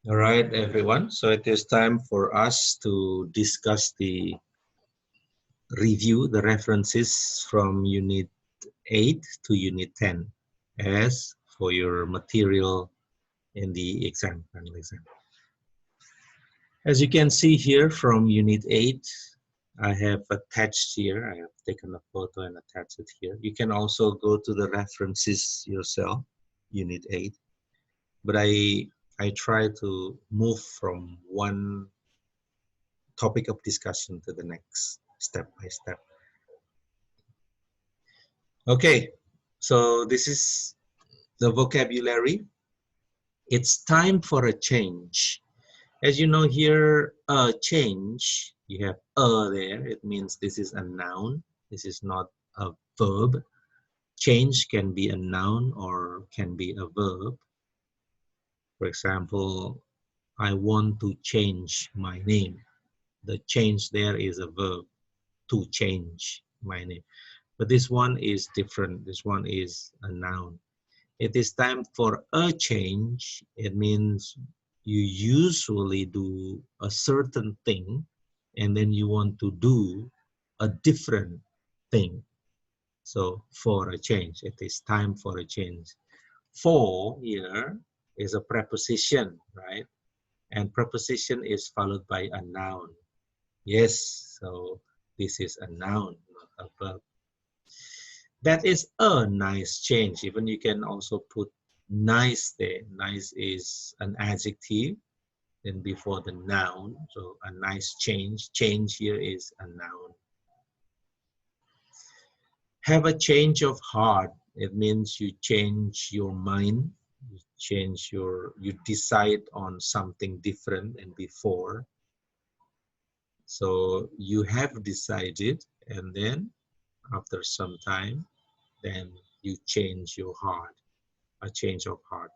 All right, everyone. So it is time for us to discuss review the references from Unit 8 to Unit 10 as for your material in the final exam. As you can see here from Unit 8, I have attached here, I have taken a photo and attached it here. You can also go to the references yourself, Unit 8. But I try to move from one topic of discussion to the next step by step. Okay, so this is the vocabulary. It's time for a change. As you know here, a change, you have a there. It means this is a noun. This is not a verb. Change can be a noun or can be a verb. For example, I want to change my name. The change there is a verb, to change my name. But this one is different. This one is a noun. It is time for a change. It means you usually do a certain thing and then you want to do a different thing. So for a change, it is time for a change. For here is a preposition, right? And preposition is followed by a noun. Yes, so this is a noun, not a verb. That is a nice change. Even you can also put nice there. Nice is an adjective then before the noun. So a nice change. Change here is a noun. Have a change of heart. It means you change your mind. You decide on something different than before. So you have decided, and then after some time, then you change your heart, a change of heart.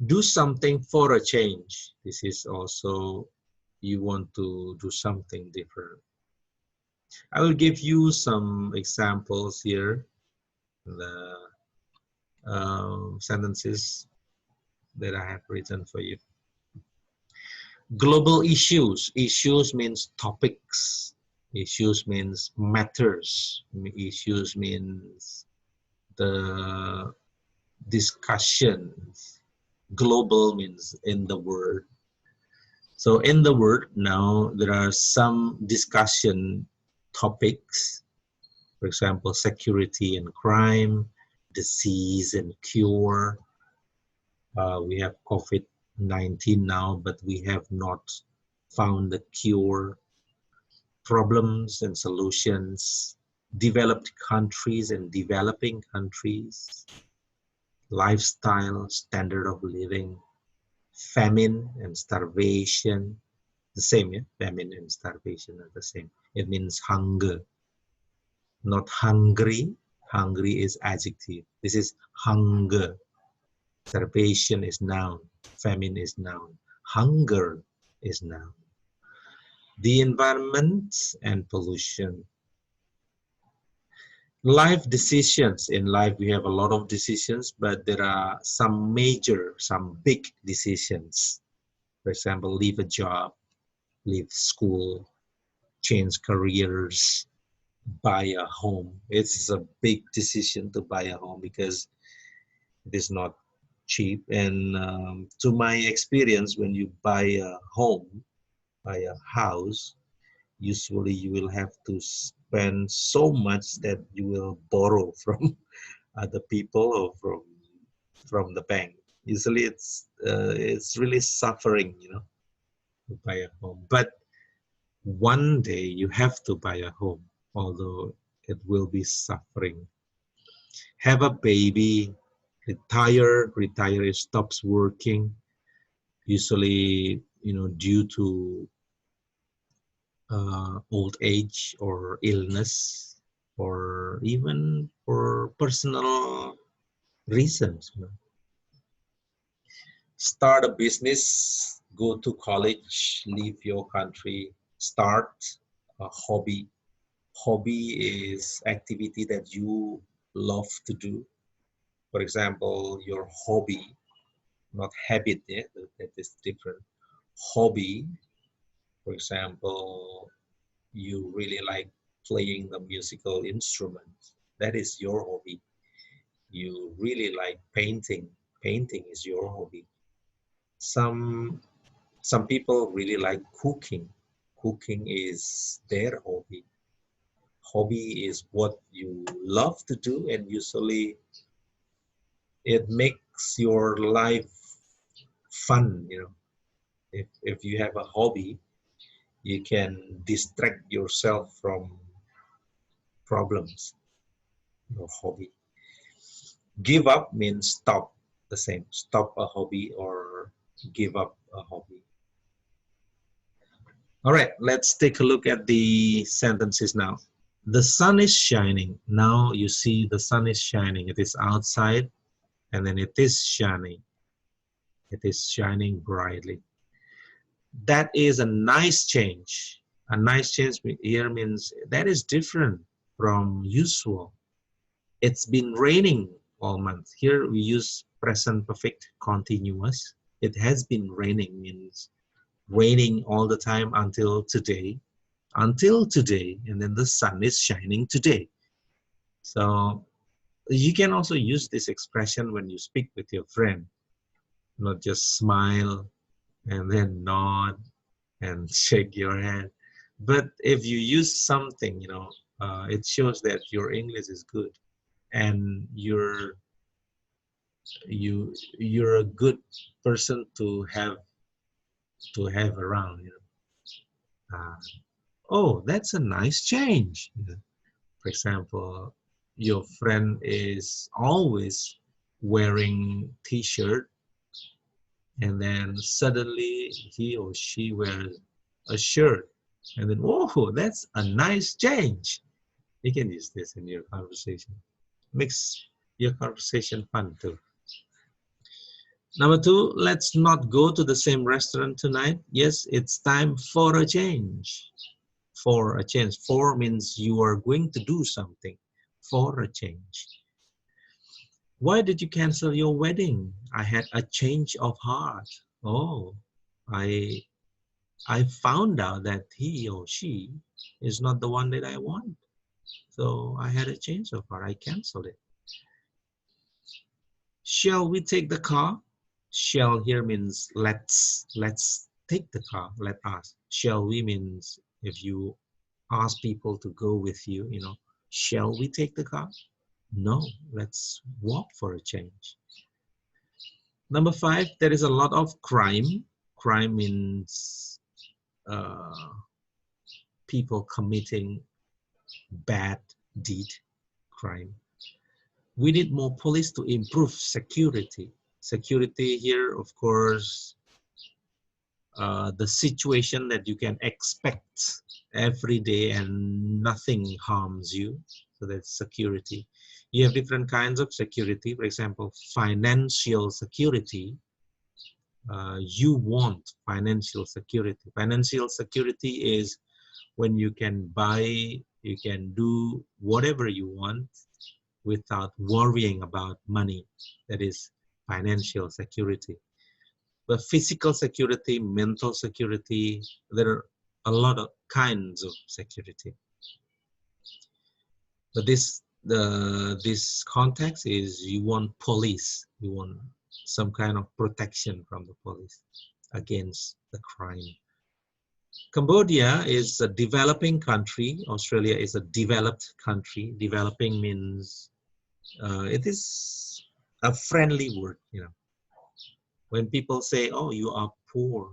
Do something for a change. This is also you want to do something different. I will give you some examples here, the sentences that I have written for you. Global issues. Issues means topics. Issues means matters. Issues means the discussions. Global means in the world. So in the world now, there are some discussion topics, for example, security and crime, disease and cure. We have COVID-19 now, but we have not found the cure. Problems and solutions, developed countries and developing countries, lifestyle, standard of living, famine and starvation, the same, yeah? Famine and starvation are the same. It means hunger, not hungry. Hungry is adjective. This is hunger. Starvation is noun. Famine is noun. Hunger is noun. The environment and pollution. Life decisions. In life, we have a lot of decisions, but there are some major, some big decisions. For example, leave a job, leave school, change careers, buy a home. It's a big decision to buy a home because it is not cheap. And to my experience, when you buy a home, buy a house, usually you will have to spend so much that you will borrow from other people or from the bank. Usually it's really suffering, to buy a home. But one day you have to buy a home, although it will be suffering. Have a baby, retire it stops working, usually, due to old age or illness, or even for personal reasons. Start a business, go to college, leave your country, start a hobby. Hobby is activity that you love to do. For example, your hobby not habit. Yeah, that is different. Hobby, for example, you really like playing the musical instrument. That is your hobby. You really like painting. Painting is your hobby. Some some people really like cooking. Cooking is their hobby. Hobby is what you love to do, and usually it makes your life fun. If you have a hobby, you can distract yourself from problems. Your hobby. Give up means stop. The same. Stop a hobby or give up a hobby. All right, let's take a look at the sentences now. The sun is shining. Now you see the sun is shining. It is outside and then it is shining. It is shining brightly. That is a nice change. A nice change here means that is different from usual. It's been raining all month. Here we use present perfect continuous. It has been raining means raining all the time until today. Until today, and then the sun is shining today. So you can also use this expression when you speak with your friend, not just smile and then nod and shake your head. But if you use something, it shows that your English is good and you're a good person to have around. Oh, that's a nice change. For example, your friend is always wearing t-shirt and then suddenly he or she wears a shirt and then, oh, that's a nice change. You can use this in your conversation. Makes your conversation fun too. Number two, let's not go to the same restaurant tonight. Yes, it's time for a change. For a change. For means you are going to do something. For a change. Why did you cancel your wedding? I had a change of heart. Oh, I I found out that he or she is not the one that I want. So I had a change of heart. I canceled it. Shall we take the car? Shall here means let's take the car. Let us. Shall we means if you ask people to go with you, shall we take the car? No, let's walk for a change. Number five, there is a lot of crime. Crime means uh, people committing bad deed, crime. We need more police to improve security. Security here, of course, the situation that you can expect every day and nothing harms you. So that's security. You have different kinds of security. For example, financial security. You want financial security. Financial security is when you can buy, you can do whatever you want without worrying about money. That is financial security. But physical security, mental security, there are a lot of kinds of security. But this context is you want police, you want some kind of protection from the police against the crime. Cambodia is a developing country. Australia is a developed country. Developing means it is a friendly word. When people say, "Oh, you are poor,"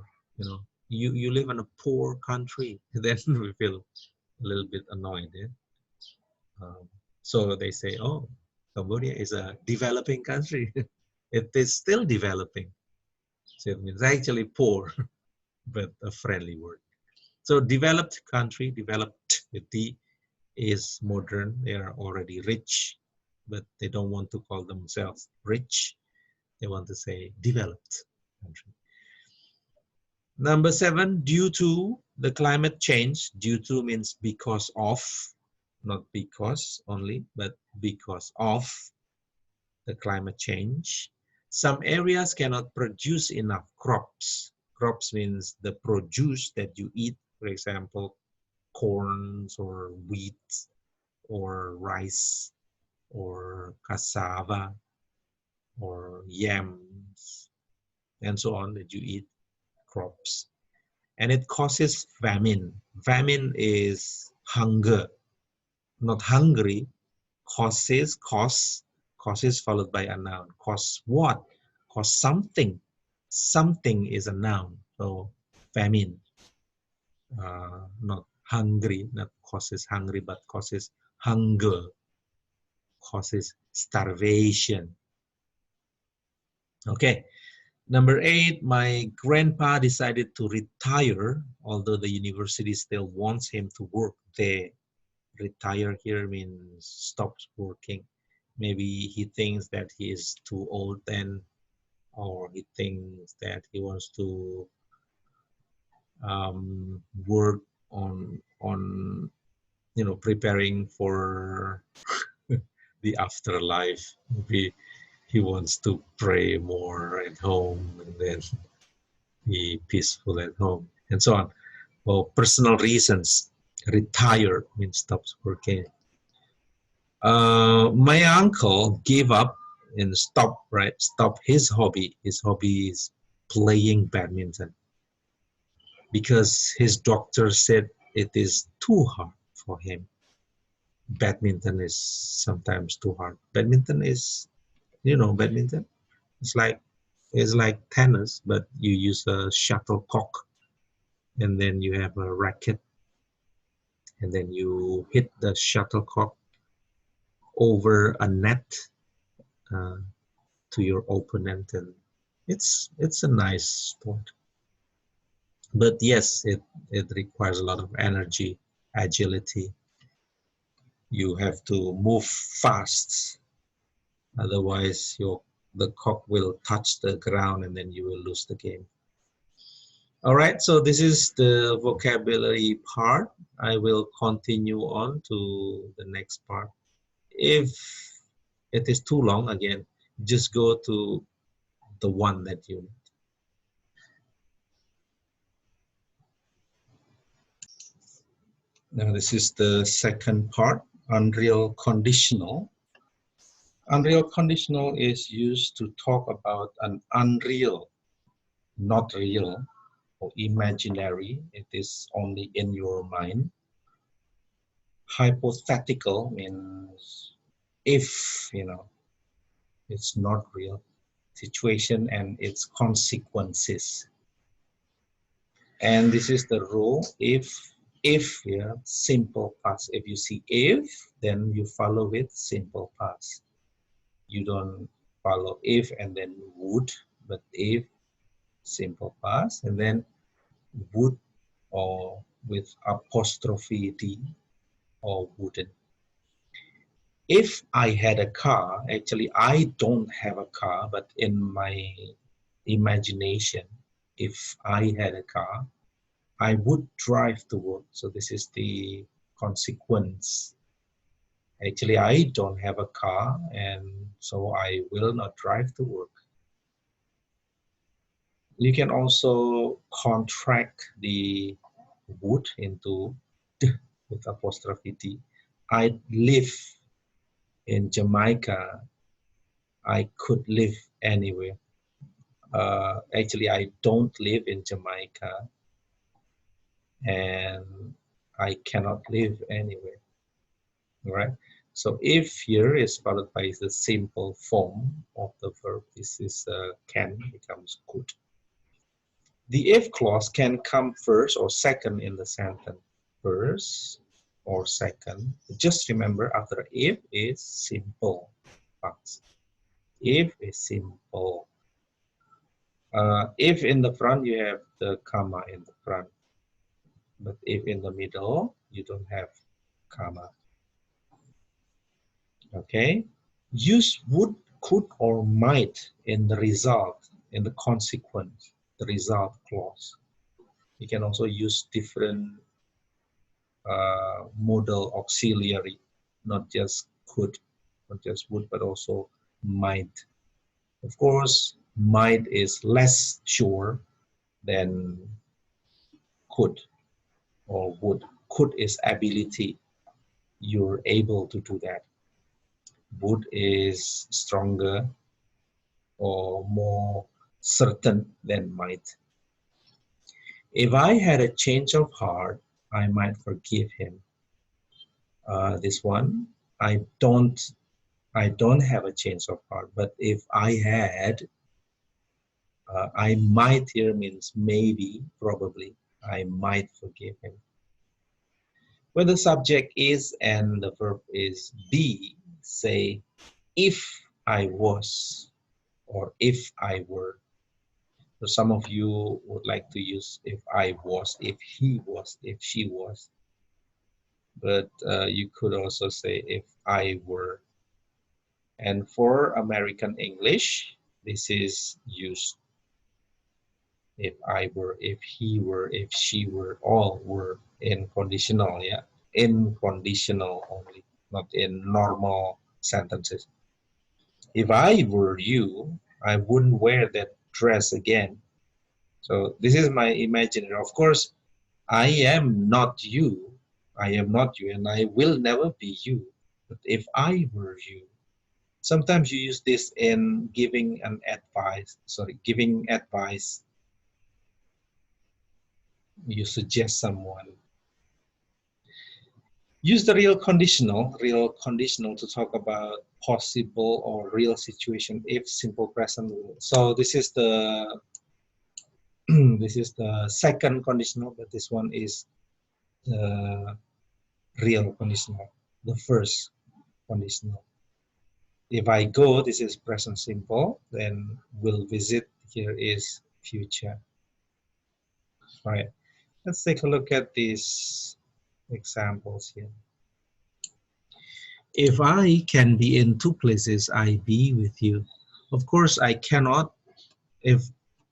you live in a poor country, then we feel a little bit annoyed. Yeah? So they say, "Oh, Cambodia is a developing country." It is still developing. So it means actually poor, but a friendly word. So developed country, developed with D, is modern. They are already rich, but they don't want to call themselves rich. They want to say developed country. Number seven, due to the climate change. Due to means because of, not because only, but because of the climate change. Some areas cannot produce enough crops. Crops means the produce that you eat, for example, corns or wheat or rice or cassava or yams and so on that you eat, crops. And it causes famine. Famine is hunger, not hungry. Causes followed by a noun. Cause what? Cause something. Something is a noun. So famine, not hungry, not causes hungry, but causes hunger, causes starvation. Okay. Number 8, my grandpa decided to retire, although the university still wants him to work there. Retire here means stops working. Maybe he thinks that he is too old then, or he thinks that he wants to work on preparing for the afterlife. Maybe he wants to pray more at home and then be peaceful at home and so on. For personal reasons, retire means stops working. My uncle gave up and stopped his hobby. His hobby is playing badminton because his doctor said it is too hard for him. Badminton is sometimes too hard. Badminton is, badminton. It's like tennis, but you use a shuttlecock, and then you have a racket, and then you hit the shuttlecock over a net uh, to your opponent, and it's a nice sport. But yes, it requires a lot of energy, agility. You have to move fast, otherwise the cock will touch the ground and then you will lose the game. All right, so this is the vocabulary part. I will continue on to the next part. If it is too long, again, just go to the one that you need. Now this is the second part, unreal conditional. Unreal conditional is used to talk about an unreal, not real, or imaginary. It is only in your mind. Hypothetical means if, it's not real situation and its consequences. And this is the rule. If yeah, simple past. If you see if, then you follow with simple past. You don't follow if and then would, but if, simple past, and then would or with apostrophe d or wouldn't. If I had a car, actually I don't have a car, but in my imagination, if I had a car, I would drive to work. So this is the consequence. Actually, I don't have a car, and so I will not drive to work. You can also contract the would into d with apostrophe d. I live in Jamaica. I could live anywhere. Actually, I don't live in Jamaica, and I cannot live anywhere. Right? So if here is followed by the simple form of the verb, this is can becomes could. The if clause can come first or second in the sentence. First or second. Just remember after if is simple past. If is simple. If in the front you have the comma in the front. But if in the middle you don't have comma. Okay? Use would, could, or might in the result, in the consequence, the result clause. You can also use different modal auxiliary, not just could, not just would, but also might. Of course, might is less sure than could or would. Could is ability. You're able to do that. Would is stronger or more certain than might. If I had a change of heart, I might forgive him. This one, I don't I don't have a change of heart, but if I had, I might here means maybe, probably, I might forgive him. When the subject is and the verb is be, say, if I was or if I were. So some of you would like to use if I was, if he was, if she was. But you could also say if I were. And for American English, this is used if I were, if he were, if she were, all were in conditional, yeah, in conditional only, not in normal sentences. If I were you, I wouldn't wear that dress again. So this is my imaginary. Of course, I am not you. I am not you, and I will never be you. But if I were you, sometimes you use this in giving an advice. Sorry, giving advice. You suggest someone. Use the real conditional to talk about possible or real situation if simple present. So this is the this is the second conditional, but this one is the real conditional, the first conditional. If I go, this is present simple, then will visit here is future. Right. Let's take a look at these examples here. If I can be in two places, I be with you. Of course, I cannot. If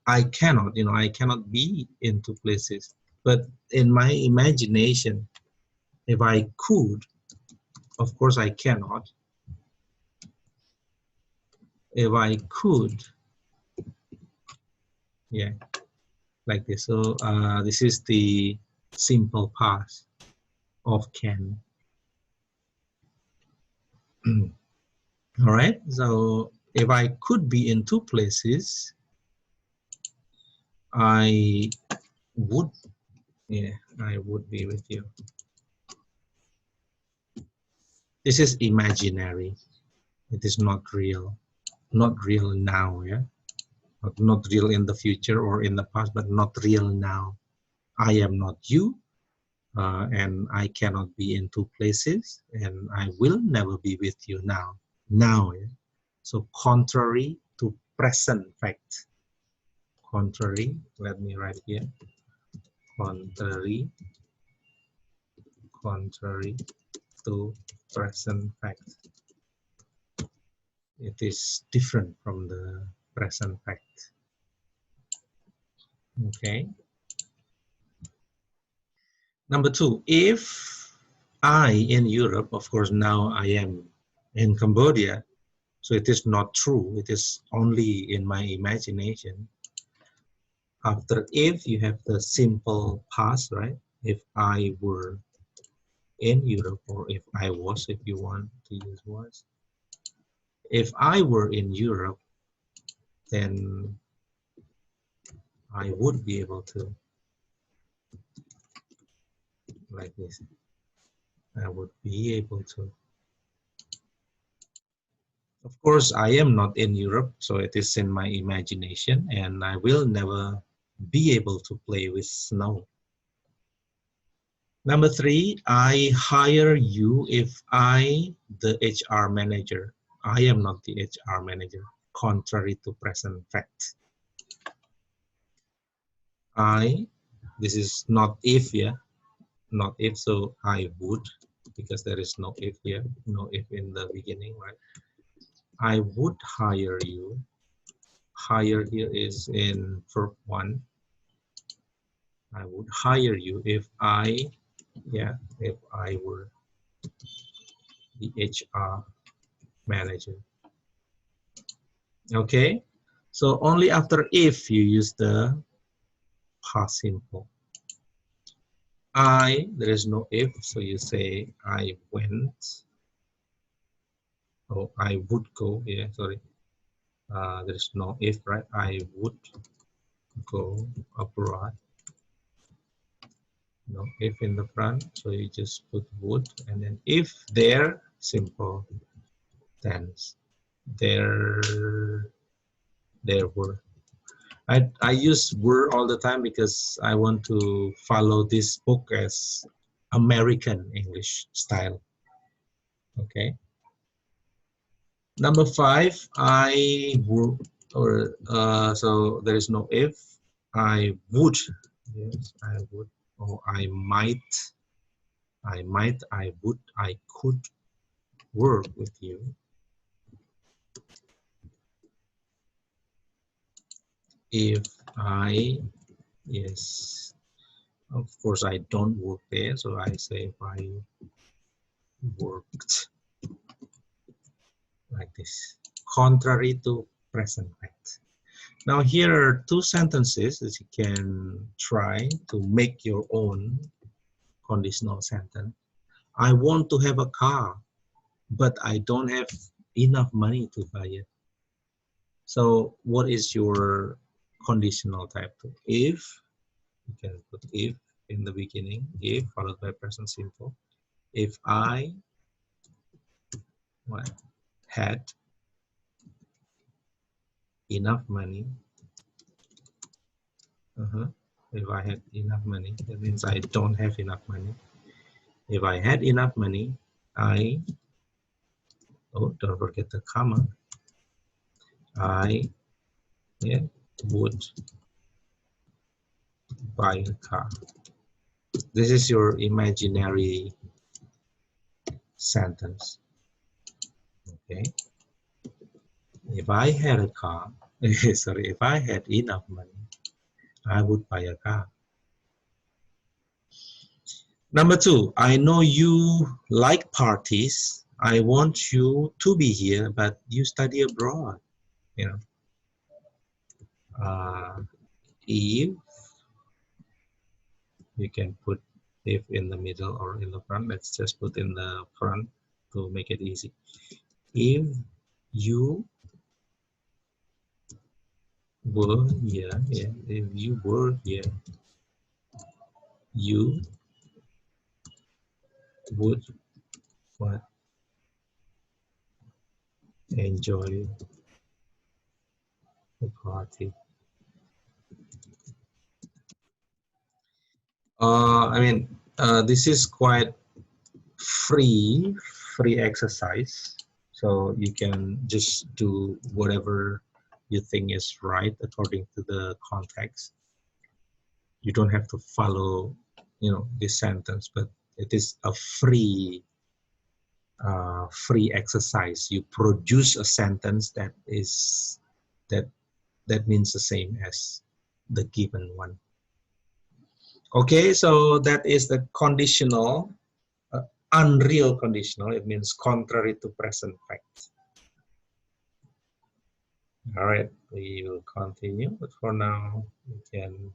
I cannot, I cannot be in two places. But in my imagination, if I could, of course, I cannot. If I could, yeah, like this. So this is the simple past of can. All right. So if I could be in two places, I would, yeah, I would be with you. This is imaginary. It is not real. Not real now, yeah. Not real in the future or in the past, but not real now. I am not you, and I cannot be in two places, and I will never be with you now. Now, yeah? So contrary to present fact. Contrary, let me write here. Contrary to present fact. It is different from the present fact. Okay. Number two, if I in Europe, of course now I am in Cambodia, so it is not true, it is only in my imagination. After if, you have the simple past, right? If I were in Europe, or if I was, if you want to use was. If I were in Europe, then I would be able to, like this. I would be able to. Of course, I am not in Europe, so it is in my imagination, and I will never be able to play with snow. Number three, I hire you if I, the HR manager. I am not the HR manager, contrary to present fact. This is not if, yeah, not if, so I would, because there is no if here, no if in the beginning, right? I would hire you. Hire here is in verb 1. I would hire you if I, yeah, if I were the HR manager. Okay, so only after if you use the past simple. There is no if, so you say I went, or I would go. Yeah, sorry. There is no if, right? I would go abroad. No if in the front, so you just put would, and then if there, simple tense. There, there were. I use were all the time because I want to follow this book as American English style. Okay. Number 5, I would, or so there is no if. I would. Yes, I would. Or I might. I would. I could work with you. If I, yes, of course I don't work there, so I say if I worked, like this, contrary to present tense. Now here are 2 sentences that you can try to make your own conditional sentence. I want to have a car, but I don't have enough money to buy it. So what is your conditional type? If, you can put if in the beginning, if followed by present simple. If I what, had enough money, if I had enough money, that means I don't have enough money. If I had enough money, I, oh, don't forget the comma, I, yeah, would buy a car. This is your imaginary sentence. Okay. If I had a car, sorry, if I had enough money, I would buy a car. Number 2, I know you like parties. I want you to be here, but you study abroad. You know, if, you can put if in the middle or in the front. Let's just put in the front to make it easy. If you were here, yeah, if you were here, you would what, enjoy the party. This is quite free exercise, so you can just do whatever you think is right according to the context. You don't have to follow, this sentence, but it is a free exercise. You produce a sentence that that means the same as the given one. Okay, so that is the conditional, unreal conditional. It means contrary to present fact. All right, we will continue, but for now, we can